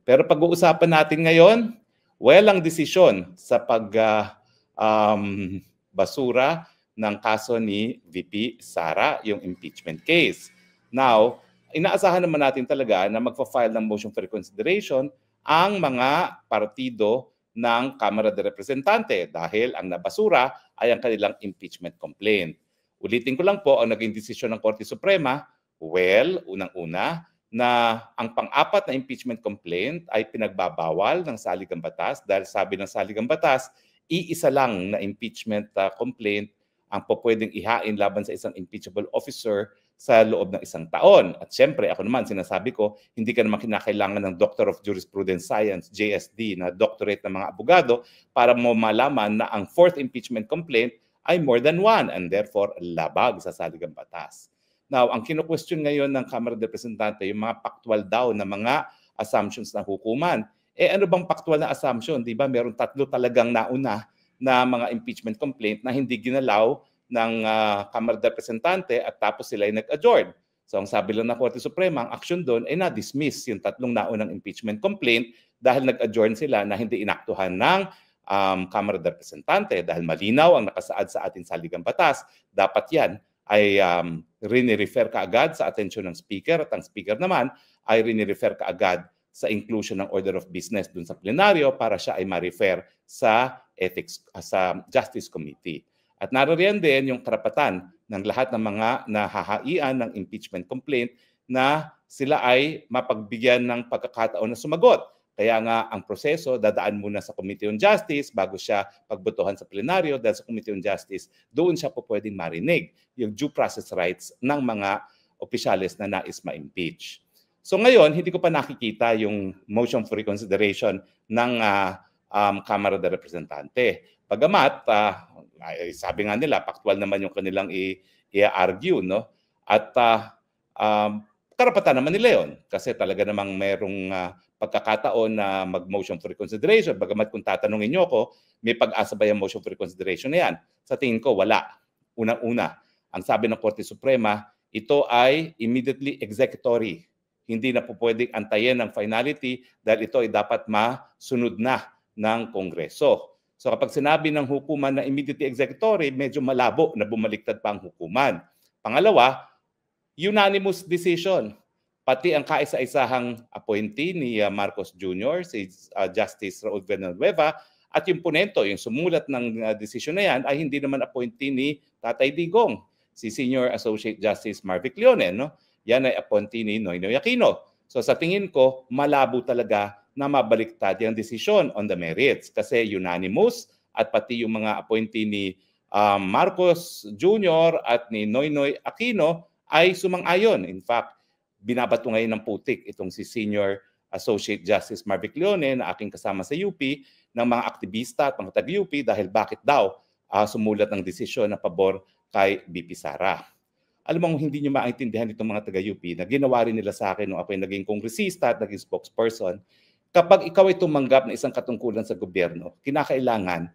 Pero pag-uusapan natin ngayon, walang desisyon sa basura ng kaso ni VP Sara, yung impeachment case. Now, inaasahan naman natin talaga na magpa-file ng motion for reconsideration ang mga partido ng Kamara de Representante dahil ang nabasura ay ang kanilang impeachment complaint. Ulitin ko lang po, ang naging desisyon ng Korte Suprema, unang-una, na ang pang-apat na impeachment complaint ay pinagbabawal ng saligang batas dahil sabi ng saligang batas, iisa lang na impeachment complaint ang pwedeng ihain laban sa isang impeachable officer sa loob ng 1 taon. At syempre, ako naman sinasabi ko, hindi ka naman kinakailangan ng Doctor of Jurisprudence Science, JSD, na doctorate ng mga abogado para mo malaman na ang fourth impeachment complaint ay more than one and therefore labag sa saligang batas. Now, ang kino-question ngayon ng Kamara de Representante, yung mga factual daw na mga assumptions ng hukuman. Ano bang factual na assumption? Di ba meron 3 talagang nauna na mga impeachment complaint na hindi ginalaw ng Kamara de Representante at tapos sila ay nag-adjourn. So ang sabi lang ng Korte Suprema, ang action doon ay na-dismiss yung 3 naunang impeachment complaint dahil nag-adjourn sila na hindi inaktuhan ng Kamara de Representante dahil malinaw ang nakasaad sa ating saligang batas. Dapat yan ay rini-refer kaagad sa atensyon ng speaker at ang speaker naman ay rini-refer kaagad sa inclusion ng order of business dun sa plenaryo para siya ay ma-refer sa ethics sa Justice Committee. At naririyan din yung karapatan ng lahat ng mga nahahaian ng impeachment complaint na sila ay mapagbigyan ng pagkakataon na sumagot. Kaya nga ang proseso dadaan muna sa Committee on Justice bago siya pagbotohan sa plenaryo dahil sa Committee on Justice doon siya po pwedeng marinig yung due process rights ng mga opisyalis na nais ma-impeach. So ngayon, hindi ko pa nakikita yung motion for reconsideration ng Kamara de Representante. Bagamat, sabi nga nila, factual naman yung kanilang i-argue, no? At karapatan naman nila yun kasi talaga namang merong pagkakataon na mag-motion for reconsideration. Bagamat kung tatanungin nyo ako, may pag-asa ba yung motion for reconsideration na yan? Sa tingin ko, wala. Unang-una, ang sabi ng Korte Suprema, ito ay immediately executory. Hindi na po pwedeng antayin ng finality dahil ito ay dapat masunod na ng Kongreso. So kapag sinabi ng hukuman na immediately executory, medyo malabo na bumaliktad pa ang hukuman. Pangalawa, unanimous decision. Pati ang kaisa-isahang appointee ni Marcos Jr., si Justice Raul Villanueva, at yung ponento, yung sumulat ng desisyon na yan, ay hindi naman appointee ni Tatay Digong, si Senior Associate Justice Marvic Leone. No? Yan ay appointee ni Noynoy Aquino. So sa tingin ko, malabo talaga na mabaliktad yung desisyon on the merits kasi unanimous at pati yung mga appointee ni Marcos Jr. at ni Noynoy Aquino ay sumang-ayon. In fact, binabato ngayon ng putik itong si Senior Associate Justice Marvic Leone na aking kasama sa UP ng mga aktivista at mga taga-UP dahil bakit daw sumulat ng desisyon na pabor kay VP Sara. Alam mo, hindi nyo maintindihan itong mga taga-UP na ginawa rin nila sa akin nung ako ay naging kongresista at naging spokesperson. Kapag ikaw ay tumanggap ng isang katungkulan sa gobyerno, kinakailangan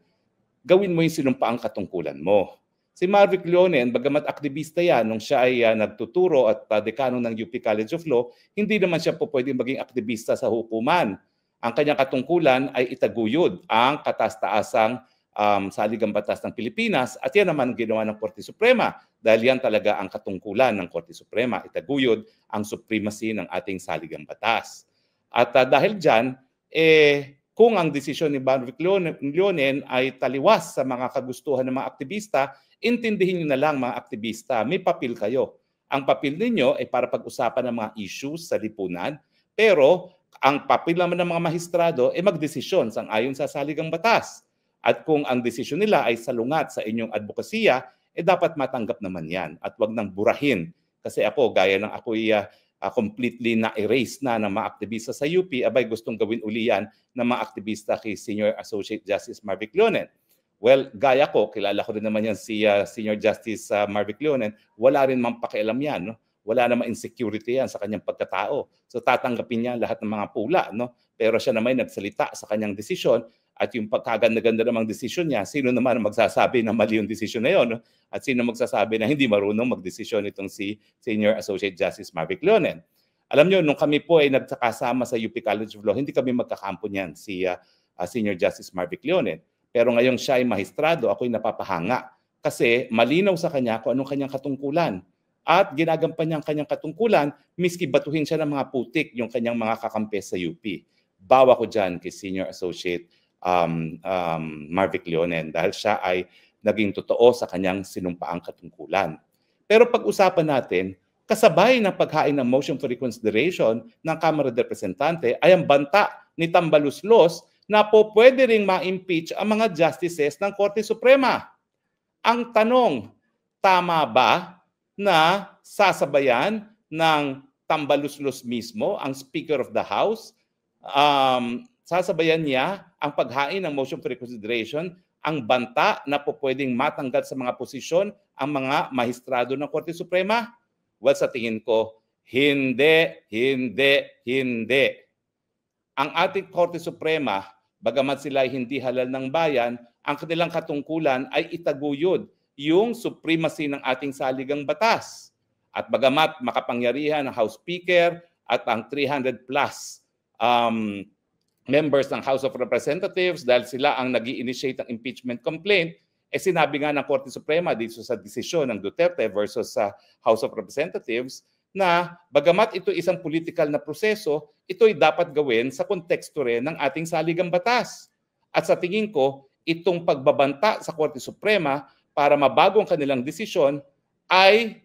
gawin mo yung sinumpaang katungkulan mo. Si Marvic Leone, bagamat aktivista yan, nung siya ay nagtuturo at dekano ng UP College of Law, hindi naman siya po pwedeng maging aktivista sa hukuman. Ang kanyang katungkulan ay itaguyod ang kataas-taasang saligang batas ng Pilipinas at yan naman ginawa ng Korte Suprema dahil yan talaga ang katungkulan ng Korte Suprema, itaguyod ang supremacy ng ating saligang batas. At dahil dyan, kung ang desisyon ni Marvic Leone ay taliwas sa mga kagustuhan ng mga aktivista, intindihin niyo na lang mga aktivista, may papel kayo. Ang papel ninyo ay para pag-usapan ng mga issues sa lipunan, pero ang papel naman ng mga maestrado ay magdesisyon sang-ayon sa saligang batas. At kung ang desisyon nila ay salungat sa inyong advokasya, dapat matanggap naman yan at wag nang burahin. Kasi ako, gaya ng ako'y completely na-erase na ng mga aktivista sa UP, abay gustong gawin uli yan ng mga aktivista kay Senior Associate Justice Marvic Leone. Well, gaya ko, kilala ko rin naman yan si Senior Justice Marvic Leone, wala rin mang pakialam yan. No? Wala namang insecurity yan sa kanyang pagkatao. So tatanggapin niya lahat ng mga pula. No? Pero siya naman nagsalita sa kanyang desisyon at yung pagkaganda-ganda namang desisyon niya, sino naman magsasabi na mali yung desisyon na yun? No? At sino magsasabi na hindi marunong magdesisyon itong si Senior Associate Justice Marvic Leone? Alam nyo, nung kami po ay nagkakasama sa UP College of Law, hindi kami magkakampo niyan, si Senior Justice Marvic Leonen. Pero ngayong siya ay mahistrado, ako'y napapahanga. Kasi malinaw sa kanya kung anong kanyang katungkulan. At ginagampan niya ang kanyang katungkulan, miski batuhin siya ng mga putik yung kanyang mga kakampi sa UP. Bawa ko dyan kay Senior Associate Marvic Leonen dahil siya ay naging totoo sa kanyang sinumpaang katungkulan. Pero pag-usapan natin, kasabay ng paghain ng motion for reconsideration ng Kamara de Representante ay ang banta ni Tambaluslos na po pwede ring ma-impeach ang mga justices ng Korte Suprema. Ang tanong, tama ba na sasabayan ng Tambaluslos mismo, ang Speaker of the House, sasabayan niya ang paghain ng motion for reconsideration, ang banta na po pwedeng matanggal sa mga posisyon ang mga mahistrado ng Korte Suprema? Well, sa tingin ko, hindi. Ang ating Korte Suprema, bagamat sila ay hindi halal ng bayan, ang kanilang katungkulan ay itaguyod yung supremacy ng ating saligang batas. At bagamat makapangyarihan ng House Speaker at ang 300 plus members ng House of Representatives dahil sila ang nag-i-initiate ng impeachment complaint, sinabi nga ng Korte Suprema dito sa desisyon ng Duterte versus sa House of Representatives na bagamat ito isang political na proseso, ito'y dapat gawin sa konteksto rin ng ating saligang batas. At sa tingin ko, itong pagbabanta sa Korte Suprema para mabago ang kanilang desisyon ay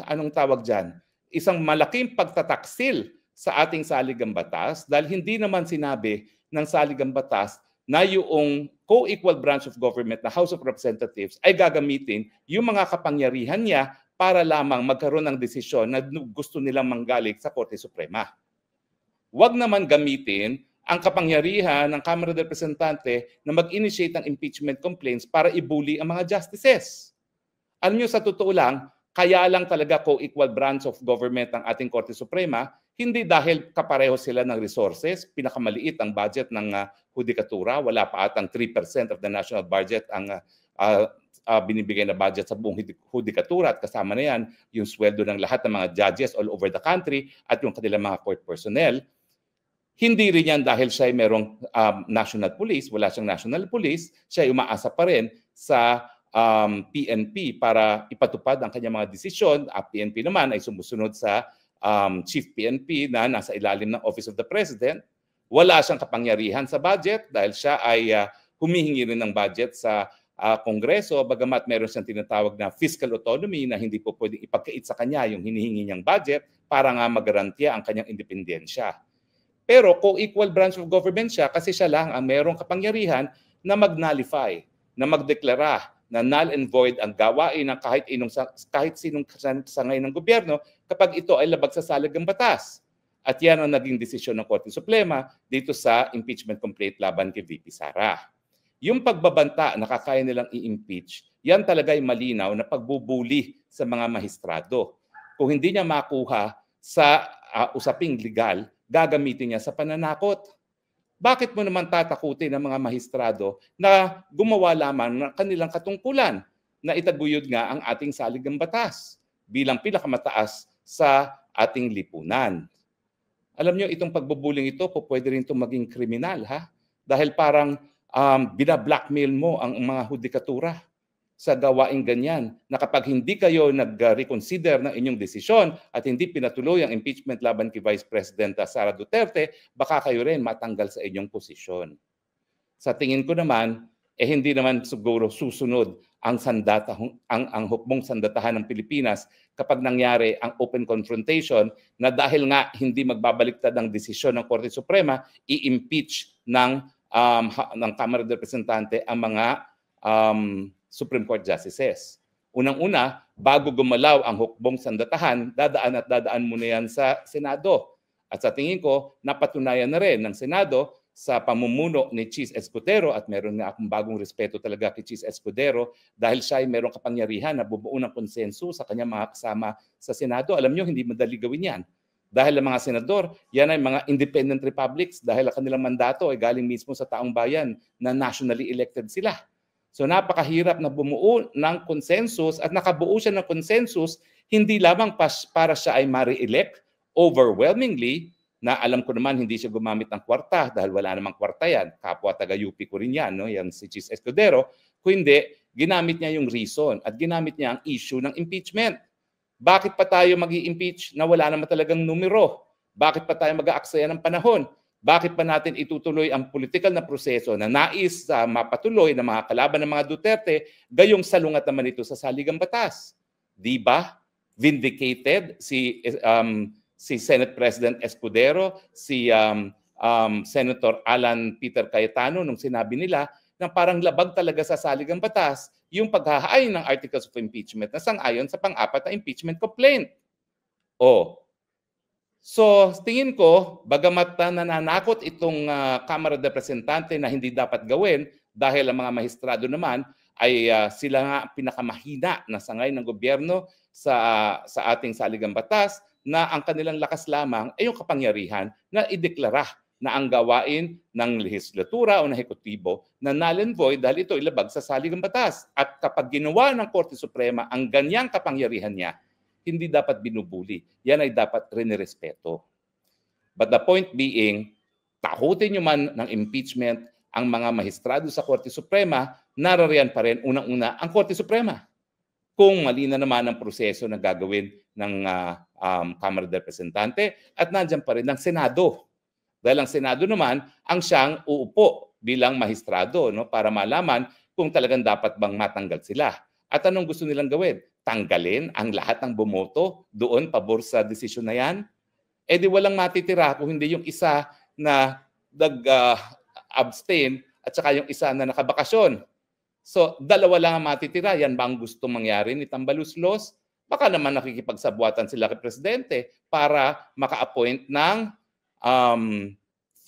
anong tawag dyan? Isang malaking pagtataksil sa ating saligang batas dahil hindi naman sinabi ng saligang batas na yung co-equal branch of government na House of Representatives ay gagamitin yung mga kapangyarihan niya para lamang magkaroon ng desisyon na gusto nilang manggaling sa Korte Suprema. Huwag naman gamitin ang kapangyarihan ng Kamara de Representante na mag-initiate ng impeachment complaints para ibuli ang mga justices. Alam nyo, sa totoo lang, kaya lang talaga co-equal branch of government ng ating Korte Suprema, hindi dahil kapareho sila ng resources, pinakamaliit ang budget ng hudikatura, wala pa atang 3% of the national budget ang binibigay na budget sa buong hudikatura at kasama na yan yung sweldo ng lahat ng mga judges all over the country at yung kanilang mga court personnel. Hindi rin yan dahil siya ay merong national police, wala siyang national police, siya ay umaasa pa rin sa PNP para ipatupad ang kanyang mga desisyon. PNP naman ay sumusunod sa Chief PNP na nasa ilalim ng Office of the President. Wala siyang kapangyarihan sa budget dahil siya ay humihingi rin ng budget sa Kongreso, bagamat meron siyang tinatawag na fiscal autonomy na hindi po pwedeng ipagkait sa kanya yung hinihingi niyang budget para nga magarantiya ang kanyang independensya. Pero co-equal branch of government siya kasi siya lang ang merong kapangyarihan na mag-nullify, na magdeklara na null and void ang gawain ng kahit sinong sangay ng gobyerno kapag ito ay labag sa saligang batas. At yan ang naging desisyon ng Korte Suprema dito sa impeachment complaint laban kay VP Sara. Yung pagbabanta na kakaya nilang i-impeach, yan talaga ay malinaw na pagbubuli sa mga mahistrado. Kung hindi niya makuha sa usaping legal, gagamitin niya sa pananakot. Bakit mo naman tatakutin ng mga mahistrado na gumawa lamang ng kanilang katungkulan na itaguyod nga ang ating saligang batas bilang pinakamataas sa ating lipunan? Alam nyo, itong pagbubuling ito po pwede rin itong maging kriminal, ha? Dahil parang binablackmail mo ang mga hudikatura sa gawaing ganyan na kapag hindi kayo nag-reconsider ng inyong desisyon at hindi pinatuloy ang impeachment laban kay Vice President Sara Duterte, baka kayo rin matanggal sa inyong posisyon. Sa tingin ko naman, hindi naman siguro susunod ang hukbong sandatahan ng Pilipinas kapag nangyari ang open confrontation na dahil nga hindi magbabaliktad ang desisyon ng Korte Suprema, i-impeach ng Kamara de Representante ang mga Supreme Court Justices. Unang-una, bago gumalaw ang hukbong sandatahan, dadaan muna yan sa Senado. At sa tingin ko, napatunayan na rin ng Senado sa pamumuno ni Chis Escudero at meron nga akong bagong respeto talaga kay Chis Escudero dahil siya ay merong kapangyarihan na bubuo ng konsenso sa kanyang mga kasama sa Senado. Alam nyo, hindi madali gawin yan. Dahil ang mga senador, yan ay mga independent republics dahil ang kanilang mandato ay galing mismo sa taong bayan na nationally elected sila. So napakahirap na bumuo ng consensus at nakabuo siya ng consensus hindi lamang para siya ay ma-re-elect overwhelmingly, na alam ko naman hindi siya gumamit ng kwarta dahil wala namang kwarta yan. Kapwa taga-UP ko rin yan, no? Yan si Chis Escudero. Kundi, ginamit niya yung reason at ginamit niya ang issue ng impeachment. Bakit pa tayo mag-i-impeach na wala naman talagang numero? Bakit pa tayo mag-aaksaya ng panahon? Bakit pa natin itutuloy ang political na proseso na nais mapatuloy ng mga kalaban ng mga Duterte, gayong salungat naman ito sa saligang batas? Di ba? Vindicated si Senate President Escudero, si Senator Alan Peter Cayetano nung sinabi nila na parang labag talaga sa saligang batas yung paghahain ng articles of impeachment na sang-ayon sa pang-apat na impeachment complaint. So tingin ko, bagamat nananakot itong Kamara de Representante na hindi dapat gawin dahil ang mga maestrado naman ay sila nga pinakamahina na sangay ng gobyerno sa ating saligang batas, na ang kanilang lakas lamang ay yung kapangyarihan na ideklara na ang gawain ng lehislatura o ng ehekutibo na null and void dahil ito ilabag sa saligang batas. At kapag ginawa ng Korte Suprema ang ganyang kapangyarihan niya, hindi dapat binubuli. Yan ay dapat rinirespeto. But the point being, takutin nyo man ng impeachment ang mga maestrado sa Korte Suprema, narariyan pa rin unang-una ang Korte Suprema. Kung mali na naman ang proseso na gagawin ng Kamara de Representante at nandiyan pa rin ang Senado. Dahil ang Senado naman ang siyang uupo bilang mahistrado, no, para malaman kung talagang dapat bang matanggal sila. At anong gusto nilang gawin? Tanggalin ang lahat ng bumoto doon pabor sa desisyon na yan? Eh di walang matitira kung hindi yung isa na abstain at saka yung isa na nakabakasyon. So, dalawa lang ang matitira. Yan ba ang gusto mangyari ni Tambaluslos? Baka naman nakikipagsabuatan sila kay Presidente para maka-appoint ng 13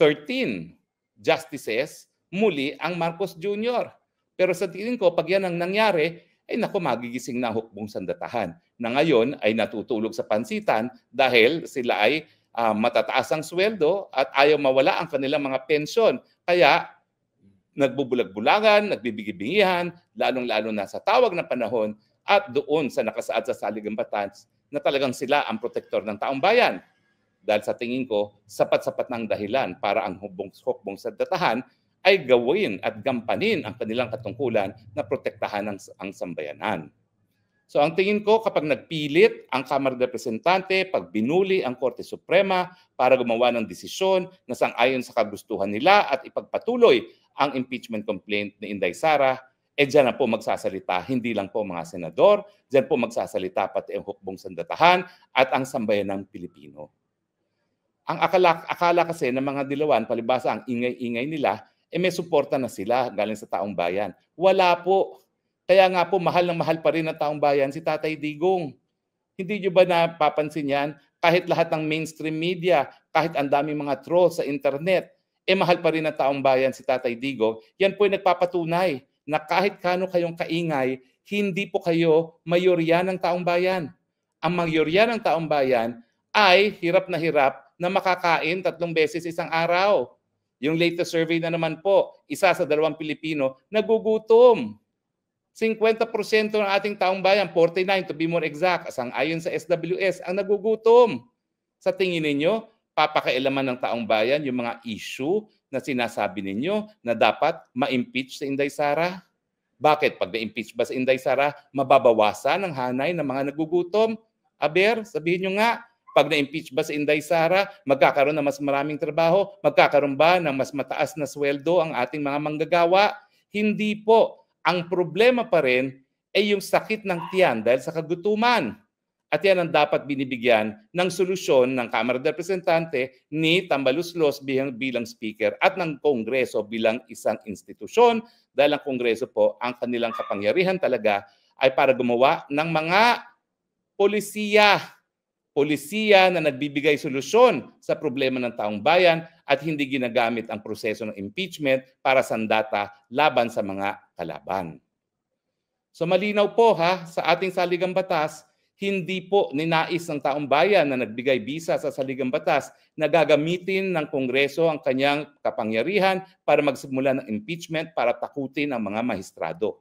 justices muli ang Marcos Jr. Pero sa tingin ko, pag yan ang nangyari, ay naku, magigising na hukbong sandatahan. Na ngayon ay natutulog sa pansitan dahil sila ay matataas ang sweldo at ayaw mawala ang kanilang mga pensyon. Kaya nagbubulag-bulagan, nagbibigibingihan, lalong-lalo na sa tawag ng panahon at doon sa nakasaad sa saligang batas na talagang sila ang protektor ng taong bayan. Dahil sa tingin ko, sapat-sapat ng dahilan para ang hukbong sandatahan ay gawin at gampanin ang kanilang katungkulan na protektahan ang sambayanan. So ang tingin ko, kapag nagpilit ang Kamara de Representante, pag binuli ang Korte Suprema para gumawa ng desisyon na sang-ayon sa kagustuhan nila at ipagpatuloy ang impeachment complaint ni Inday Sara, dyan na po magsasalita, hindi lang po mga senador, dyan po magsasalita pati ang hukbong sandatahan at ang sambayanang Pilipino. Ang akala kasi ng mga dilawan, palibasa ang ingay-ingay nila, may suporta na sila galing sa taong bayan. Wala po. Kaya nga po, mahal na mahal pa rin ng taong bayan si Tatay Digong. Hindi nyo ba napapansin yan? Kahit lahat ng mainstream media, kahit ang daming mga trolls sa internet, mahal pa rin ng taong bayan si Tatay Digong. Yan po ay nagpapatunay na kahit kano kayong kaingay, hindi po kayo mayorya ng taong bayan. Ang mayorya ng taong bayan ay hirap na makakain 3 beses isang araw. Yung latest survey na naman po, 1 sa 2 Pilipino nagugutom. 50% ng ating taong bayan, 49 to be more exact, ayon sa SWS, ang nagugutom. Sa tingin ninyo, papakailaman ng taong bayan yung mga issue na sinasabi ninyo na dapat ma-impeach sa Inday Sara? Bakit? Pag na-impeach ba sa Inday Sara, mababawasan ang hanay ng mga nagugutom? Aber, sabihin nyo nga, pag na-impeach ba sa Inday Sara, magkakaroon ng mas maraming trabaho? Magkakaroon ba ng mas mataas na sweldo ang ating mga manggagawa? Hindi po. Ang problema pa rin ay yung sakit ng tiyan dahil sa kagutuman. At yan ang dapat binibigyan ng solusyon ng Kamara de Representante ni Tambaluslos bilang speaker at ng Kongreso bilang isang institusyon, dahil ang Kongreso po, ang kanilang kapangyarihan talaga ay para gumawa ng mga polisiya na nagbibigay solusyon sa problema ng taong bayan at hindi ginagamit ang proseso ng impeachment para sandata laban sa mga kalaban. So malinaw po sa ating saligang batas, Hindi po ninais ng taong bayan na nagbigay bisa sa saligang batas na gagamitin ng Kongreso ang kanyang kapangyarihan para magsimula ng impeachment para takutin ang mga mahistrado.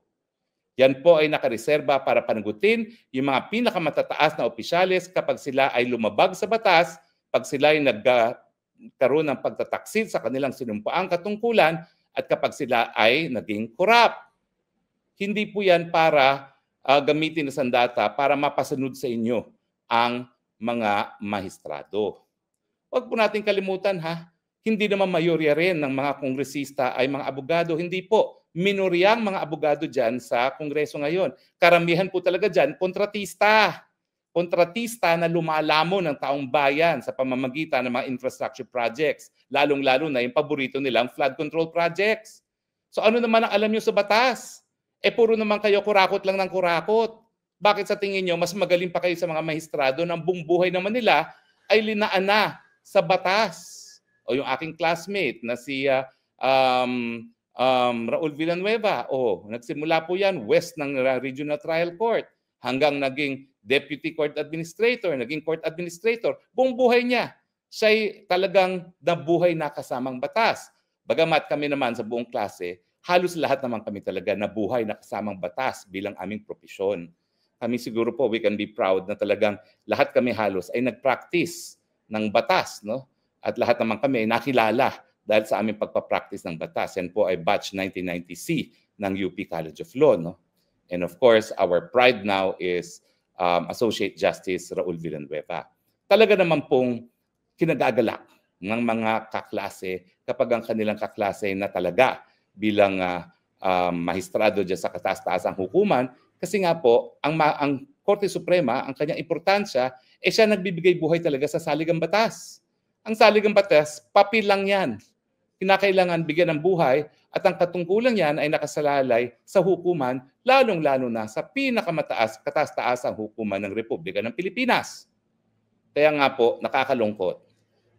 Yan po ay nakareserba para panagutin yung mga pinakamatataas na opisyales kapag sila ay lumabag sa batas, pag sila ay nagkaroon ng pagtataksil sa kanilang sinumpaang katungkulan, at kapag sila ay naging korap. Hindi po yan para gamitin na sandata para mapasunod sa inyo ang mga mahistrado. Huwag po natin kalimutan hindi naman mayorya rin ng mga kongresista ay mga abogado. Hindi po. Minoryang mga abogado dyan sa Kongreso ngayon. Karamihan po talaga dyan, kontratista. Kontratista na lumalamo ng taong bayan sa pamamagitan ng mga infrastructure projects. Lalong-lalo na yung paborito nilang flood control projects. So ano naman ang alam nyo sa batas? Puro naman kayo kurakot lang ng kurakot. Bakit sa tingin nyo, mas magaling pa kayo sa mga mahistrado ng buong buhay naman nila ay linaan na sa batas? O yung aking classmate na si Raul Villanueva, nagsimula po yan west ng Regional Trial Court hanggang naging Deputy Court Administrator, naging Court Administrator. Buong buhay niya, siya'y talagang nabuhay na kasamang batas. Bagamat kami naman sa buong klase, halos lahat naman kami talaga nabuhay na kasamang batas bilang aming propesyon. Kami siguro po, we can be proud na talagang lahat kami halos ay nag-practice ng batas, no? At lahat naman kami nakilala dahil sa aming pagpapractice ng batas. Yan po ay batch 1990C ng UP College of Law, no? And of course, our pride now is Associate Justice Raul Villanueva. Talaga naman pong kinagagalak ng mga kaklase kapag ang kanilang kaklase na talaga bilang mahistrado dyan sa kataas-taasang hukuman, kasi nga po, ang Korte Suprema, ang kanyang importansya, siya nagbibigay buhay talaga sa saligang batas. Ang saligang batas, papel lang yan. Kinakailangan bigyan ng buhay at ang katungkulan yan ay nakasalalay sa hukuman, lalong-lalo na sa pinakamataas, kataas-taasang hukuman ng Republika ng Pilipinas. Kaya nga po, nakakalungkot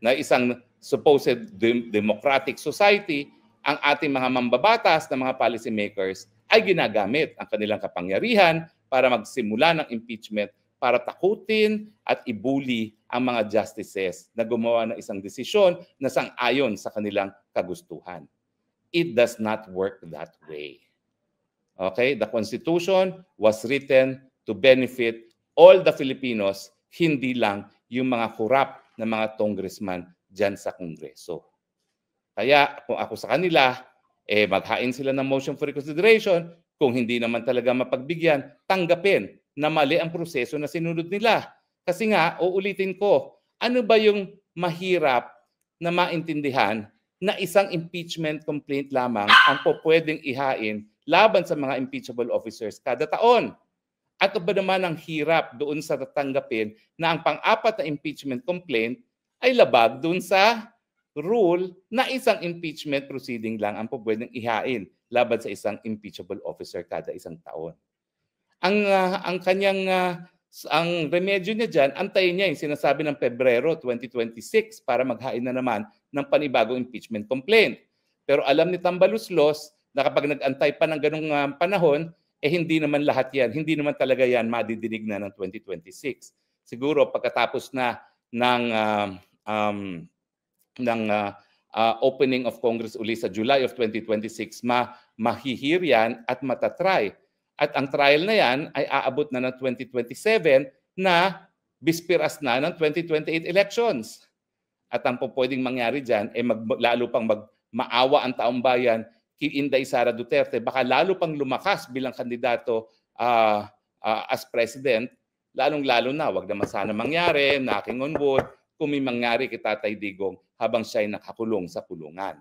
na isang supposed democratic society, ang ating mga mambabatas na mga policy makers ay ginagamit ang kanilang kapangyarihan para magsimula ng impeachment para takutin at ibuli ang mga justices na gumawa ng isang desisyon na sang-ayon sa kanilang kagustuhan. It does not work that way. Okay? The Constitution was written to benefit all the Filipinos, hindi lang yung mga korap na mga congressman dyan sa Kongreso. Kaya kung ako sa kanila, maghain sila ng motion for reconsideration. Kung hindi naman talaga mapagbigyan, tanggapin na mali ang proseso na sinunod nila. Kasi nga, uulitin ko, ano ba yung mahirap na maintindihan na isang impeachment complaint lamang ang pwedeng ihain laban sa mga impeachable officers kada taon? At ba naman ang hirap doon sa tatanggapin na ang pang-apat na impeachment complaint ay labag doon sa rule na isang impeachment proceeding lang ang pwedeng ihain laban sa isang impeachable officer kada isang taon. Ang kanyang ang remedyo niya diyan, antayin niya yung sinasabi ng Pebrero 2026 para maghain na naman ng panibagong impeachment complaint. Pero alam ni Tambaluslos na kapag nag-antay pa ng ganung panahon, hindi naman lahat yan, hindi naman talaga yan madidinig na ng 2026. Siguro pagkatapos na ng opening of Congress uli sa July of 2026, mahihir yan at matatry. At ang trial na yan ay aabot na ng 2027 na bispiras na ng 2028 elections. At ang pwedeng mangyari dyan ay lalo pang maawa ang taong bayan kay Inday Sara Duterte. Baka lalo pang lumakas bilang kandidato as president. Lalong-lalo na, wag naman sana mangyari, knocking on wood, kung may mangyari kay Tatay Digong habang siya ay nakakulong sa kulungan.